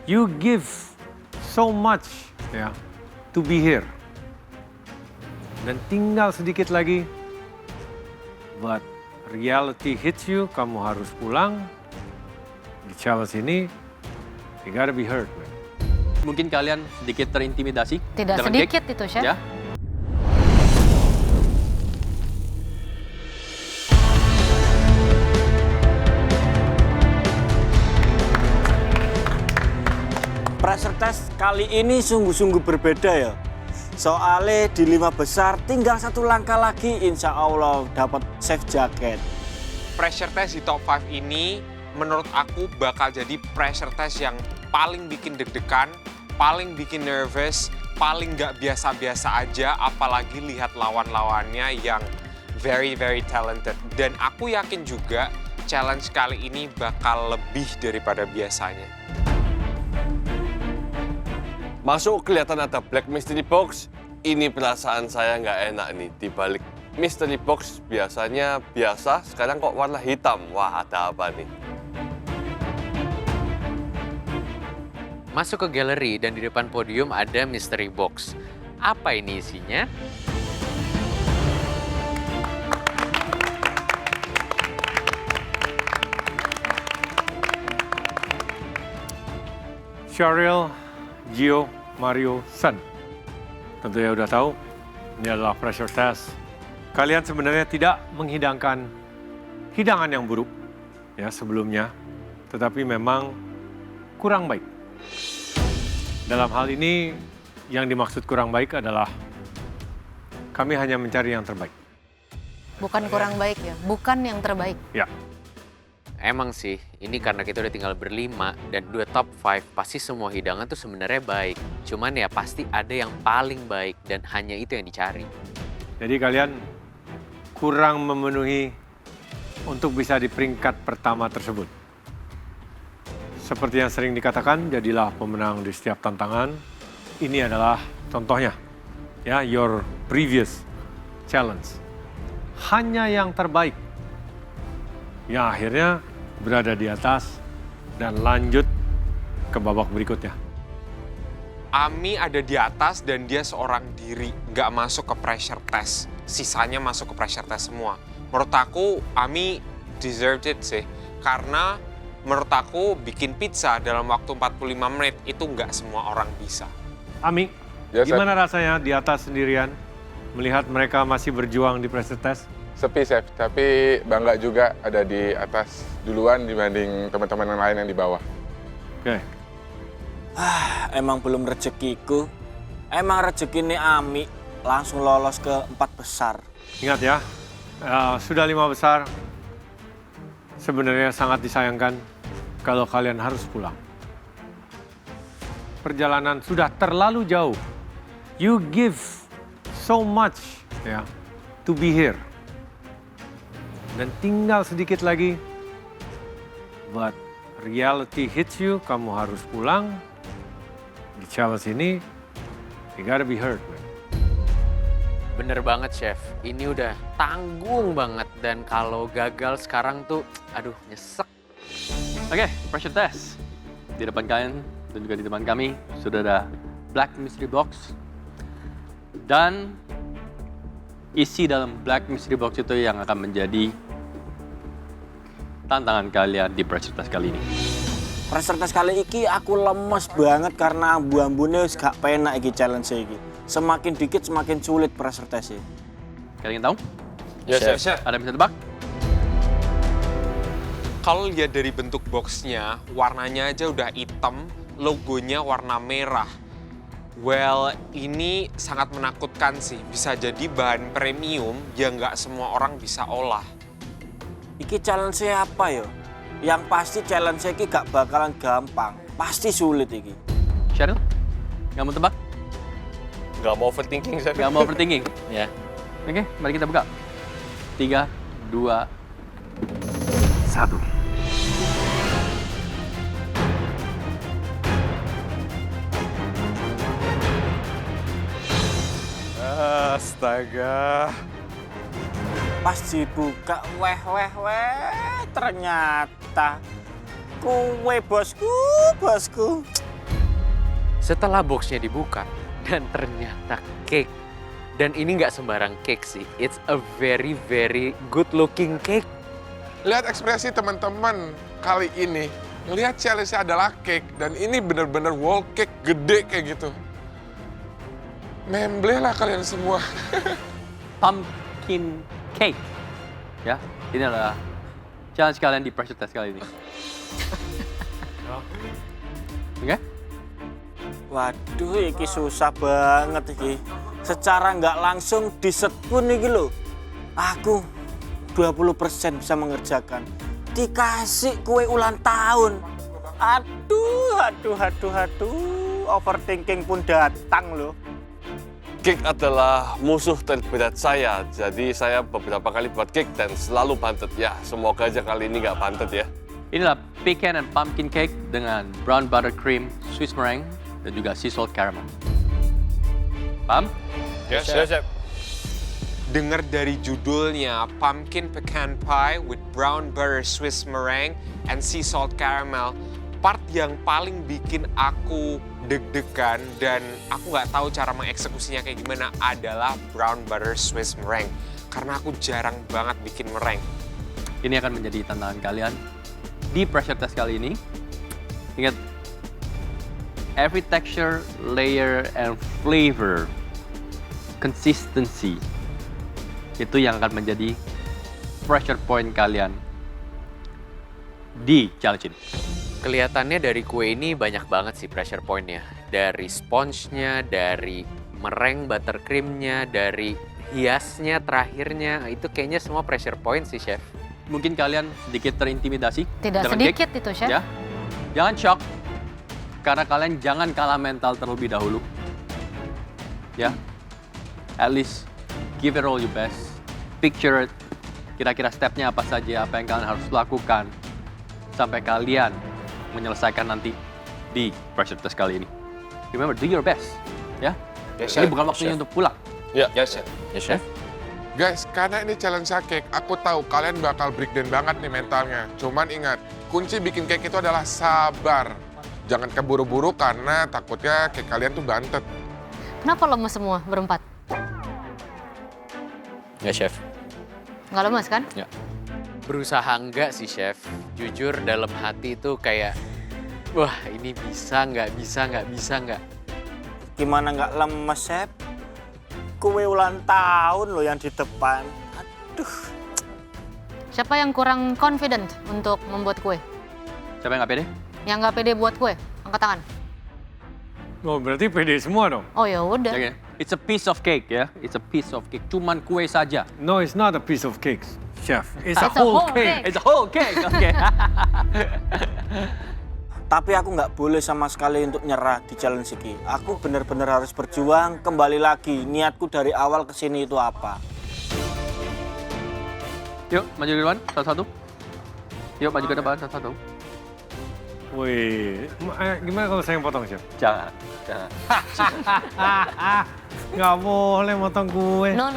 You give so much ya to be here. Dan tinggal sedikit lagi, but reality hits you, kamu harus pulang. Di challenge ini, you gotta be heard, man. Mungkin kalian sedikit terintimidasi? Tidak dengan sedikit cake? itu, Chef. Ya. Pressure test kali ini sungguh-sungguh berbeda ya. Soalnya di 5 besar tinggal 1 langkah lagi insya Allah dapat chef jacket. Pressure test di top 5 ini menurut aku bakal jadi pressure test yang paling bikin deg-degan, paling bikin nervous, paling nggak biasa-biasa aja, apalagi lihat lawan-lawannya yang very talented. Dan aku yakin juga challenge kali ini bakal lebih daripada biasanya. Masuk kelihatan ada black mystery box, ini perasaan saya nggak enak nih. Di balik mystery box biasanya biasa, sekarang kok warna hitam. Wah, ada apa nih? Masuk ke galeri dan di depan podium ada mystery box. Apa ini isinya? Cheryl, Gio, Mario, Sun. Tentunya udah tahu, ini adalah pressure test. Kalian sebenarnya tidak menghidangkan hidangan yang buruk ya sebelumnya, tetapi memang kurang baik. Dalam hal ini, yang dimaksud kurang baik adalah kami hanya mencari yang terbaik. Bukan kurang baik ya, bukan yang terbaik. Ya, Emang sih, ini karena kita udah tinggal berlima dan 2 top 5 pasti semua hidangan tuh sebenarnya baik. Cuman ya pasti ada yang paling baik dan hanya itu yang dicari. jadi kalian kurang memenuhi untuk bisa di peringkat pertama tersebut. Seperti yang sering dikatakan, jadilah pemenang di setiap tantangan. Ini adalah contohnya, ya, your previous challenge. Hanya yang terbaik yang akhirnya berada di atas dan lanjut ke babak berikutnya. Ami ada di atas dan dia seorang diri, nggak masuk ke pressure test. Sisanya masuk ke pressure test semua. Menurut aku, Ami deserved it sih. Karena menurut aku bikin pizza dalam waktu 45 menit itu nggak semua orang bisa. Ami, Ya, Chef. gimana rasanya di atas sendirian melihat mereka masih berjuang di pressure test? Sepi, Chef. Tapi bangga juga ada di atas duluan dibanding teman-teman yang lain yang di bawah. Oke. Emang belum rezekiku. Emang rezeki ini Ami langsung lolos ke 4 besar. Ingat ya, sudah 5 besar, sebenarnya sangat disayangkan kalau kalian harus pulang. Perjalanan sudah terlalu jauh. You give so much ya to be here. Dan tinggal sedikit lagi, but reality hits you, kamu harus pulang. Di challenge ini, you gotta be heard, man. Bener banget, Chef. Ini udah tanggung banget dan kalau gagal sekarang tuh, aduh nyesek. Oke, pressure test. Di depan kalian dan juga di depan kami sudah ada black mystery box. Dan isi dalam black mystery box itu yang akan menjadi tantangan kalian di pressure test kali ini. Pressure test kali ini aku lemes banget karena ambu-ambune wis gak penak iki challenge iki. Semakin dikit semakin sulit pressure test ini. Kalian tahu? Ya, Chef. Ada yang bisa tebak? Kalau lihat dari bentuk boxnya, warnanya aja udah hitam, logonya warna merah. Well, ini sangat menakutkan sih. Bisa jadi bahan premium yang nggak semua orang bisa olah. Iki challenge apa ya? Yang pasti challenge iki gak bakalan gampang. Pasti sulit iki. Cheryl? Nggak mau tebak? Nggak mau overthinking, Chef. Nggak mau overthinking? Ya. Oke, mari kita buka. 3, 2, 1. Astaga. Pas dibuka, weh, ternyata kue bosku. Setelah boxnya dibuka, dan ternyata cake. Dan ini nggak sembarang cake sih, it's a very very good looking cake. Lihat ekspresi teman-teman kali ini. Lihat challenge-nya adalah cake. Dan ini bener-bener wall cake gede kayak gitu. Memble lah kalian semua. Pumpkin cake. Ya, ini adalah challenge kalian di pressure test kali ini. Oke? Waduh, iki susah banget iki. Secara nggak langsung disekun iki lho. Aku 20% bisa mengerjakan. Dikasih kue ulang tahun. Aduh. Overthinking pun datang loh. Cake adalah musuh terberat saya, jadi saya beberapa kali buat cake dan selalu bantet. Ya, semoga aja kali ini nggak bantet ya. Inilah pecan and pumpkin cake dengan brown butter cream, Swiss meringue, dan juga sea salt caramel. Paham? Yes, chef. Dengar dari judulnya, pumpkin pecan pie with brown butter Swiss meringue and sea salt caramel. Part yang paling bikin aku deg-degan dan aku nggak tahu cara mengeksekusinya kayak gimana adalah brown butter Swiss meringue. Karena aku jarang banget bikin meringue. Ini akan menjadi tantangan kalian di pressure test kali ini. Ingat, every texture, layer, and flavor, consistency, itu yang akan menjadi pressure point kalian di challenge ini. Kelihatannya dari kue ini banyak banget sih pressure point-nya. Dari sponge-nya, dari meringue buttercream-nya, dari hiasnya, terakhirnya. Itu kayaknya semua pressure point sih, Chef. Mungkin kalian sedikit terintimidasi. Tidak dengan sedikit cake, itu, Chef. ya. Jangan shock, karena kalian jangan kalah mental terlebih dahulu. Ya, at least give it all your best. Picture it, kira-kira stepnya apa saja, apa yang kalian harus lakukan sampai kalian menyelesaikan nanti di pressure test kali ini. Remember, do your best, ya. Yes, Ini chef. bukan waktunya Chef. untuk pulang. Ya, Yes, chef. Ya, Chef? Guys, karena ini challenge cake, aku tahu kalian bakal breakdown banget nih mentalnya. Cuman ingat, kunci bikin cake itu adalah sabar. Jangan keburu-buru karena takutnya cake kalian tuh bantet. Kenapa lemes semua berempat? Ya, Chef. Nggak lemes kan? Berusaha enggak sih, Chef. Jujur dalam hati itu kayak, wah ini bisa nggak. Gimana nggak lemes, Chef? Kue ulang tahun loh yang di depan. Aduh. Siapa yang kurang confident untuk membuat kue? Siapa yang nggak pede? Yang nggak pede buat kue? Angkat tangan. Oh, berarti pede semua dong? Oh ya udah. Oke. It's a piece of cake, ya. It's a piece of cake. Cuman kue saja. No, it's not a piece of cake, Chef. It's a It's a whole whole cake. cake. It's a whole cake, oke. Tapi aku nggak boleh sama sekali untuk nyerah di challenge ini. Aku benar-benar harus berjuang kembali lagi. Niatku dari awal ke sini itu apa? Yuk, maju ke depan, satu-satu. Yuk, maju ke depan, satu-satu. Wih, gimana kalau saya yang potong, Chef? Jangan. Nggak boleh motong kue. No.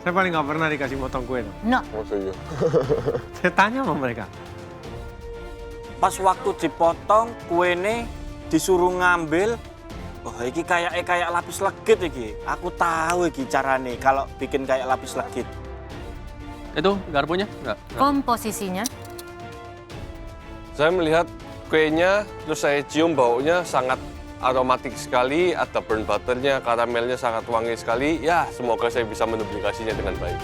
Saya paling nggak pernah dikasih motong kue. Tuh. No. Maksudnya. Saya tanya sama mereka. Pas waktu dipotong, kue ini disuruh ngambil. Oh, iki kayak lapis legit iki. Aku tahu iki carane kalau bikin kayak lapis legit. Itu garpunya? Enggak. Komposisinya. Saya melihat kuenya, terus saya cium baunya sangat aromatik sekali, ada burnt butternya, karamelnya sangat wangi sekali. Ya, semoga saya bisa menduplikasinya dengan baik.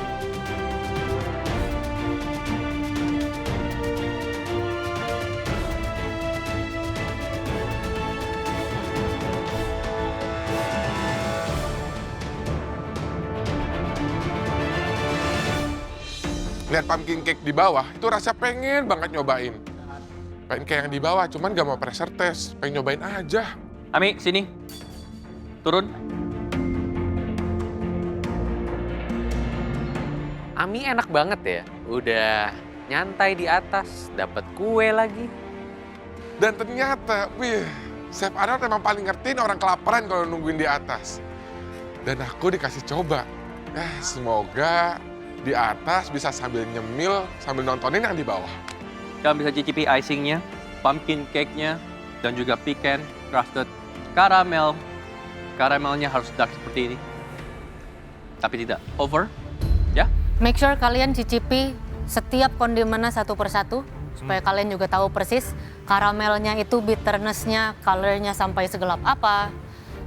Lihat pumpkin cake di bawah, itu rasa pengen banget nyobain. Pengen kayak yang di bawah, cuman gak mau pressure test. Pengen nyobain aja. Ami, sini. Turun. Ami enak banget ya. Udah nyantai di atas, dapat kue lagi. Dan ternyata, Chef Arnold emang paling ngertiin orang kelaparan kalau nungguin di atas. Dan aku dikasih coba. Semoga di atas bisa sambil nyemil, sambil nontonin yang di bawah. Kalian bisa cicipi icingnya, pumpkin cake-nya, dan juga pecan crusted Karamelnya harus dark seperti ini. Tapi tidak over, ya. Make sure kalian cicipi setiap kondimennya satu persatu supaya kalian juga tahu persis karamelnya itu bitterness-nya, color-nya sampai segelap apa,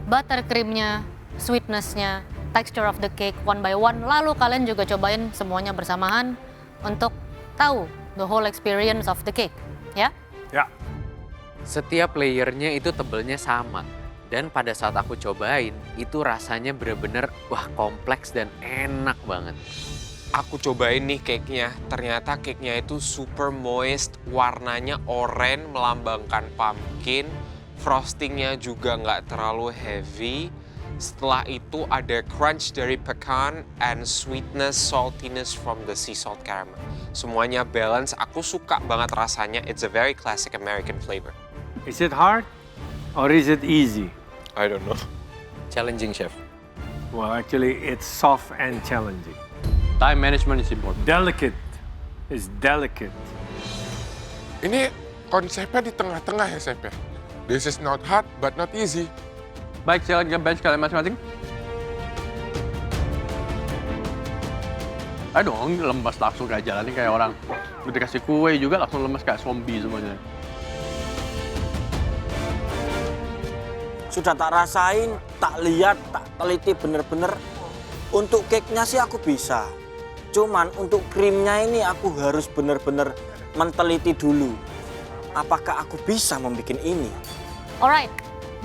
buttercream-nya, sweetness-nya, texture of the cake one by one. Lalu kalian juga cobain semuanya bersamaan untuk tahu the whole experience of the cake, ya. Ya, Setiap layernya itu tebelnya sama. Dan pada saat aku cobain, itu rasanya bener-bener wah kompleks dan enak banget. Aku cobain nih cake-nya, ternyata cake-nya itu super moist, warnanya oranye melambangkan pumpkin, frostingnya juga nggak terlalu heavy. Setelah itu ada crunch dari pecan and sweetness, saltiness from the sea salt caramel. Semuanya balance, aku suka banget rasanya, it's a very classic American flavor. is it hard or is it easy? I don't know. Challenging, Chef. Well, actually, it's soft and challenging. Time management is important. Delicate is delicate. Ini konsepnya di tengah-tengah ya, Chef ya. This is not hard but not easy. Baik, silakan bench kalian masing-masing. Ayo dong, lemas langsung kayak jalan kayak orang. Udah dikasih kue juga langsung lemas kayak zombie semuanya. Sudah tak rasain, tak lihat, tak teliti bener-bener. Untuk cake-nya sih aku bisa. Cuman untuk krimnya ini aku harus bener-bener menteliti dulu. Apakah aku bisa membuat ini? Alright,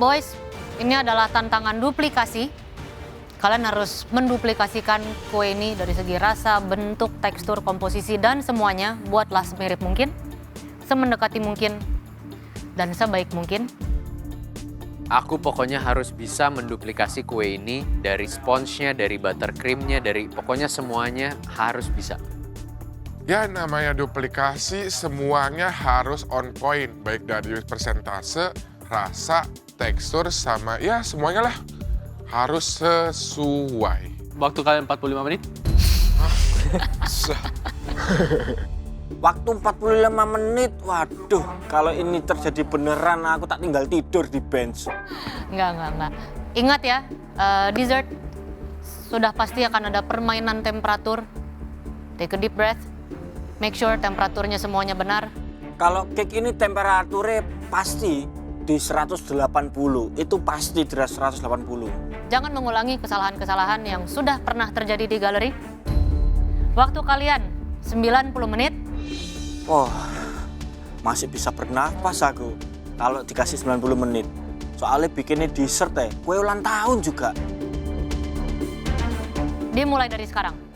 boys, ini adalah tantangan duplikasi. Kalian harus menduplikasikan kue ini dari segi rasa, bentuk, tekstur, komposisi, dan semuanya. Buatlah semirip mungkin, semendekati mungkin, dan sebaik mungkin. Aku pokoknya harus bisa menduplikasi kue ini dari sponge-nya, dari buttercream-nya, dari pokoknya semuanya harus bisa. Ya namanya duplikasi semuanya harus on point. Baik dari persentase, rasa, tekstur, sama ya semuanya lah. Harus sesuai. Waktu kalian 45 menit. Waktu 45 menit, waduh, kalau ini terjadi beneran aku tak tinggal tidur di bench. Enggak. Ingat ya, dessert sudah pasti akan ada permainan temperatur. Take a deep breath. Make sure temperaturnya semuanya benar. Kalau cake ini temperaturnya pasti di 180, itu pasti di 180. Jangan mengulangi kesalahan-kesalahan yang sudah pernah terjadi di galeri. Waktu kalian 90 menit. Wah, masih bisa bernafas aku kalau dikasih 90 menit. Soalnya bikinnya dessert kue ulang tahun juga. Dimulai dari sekarang.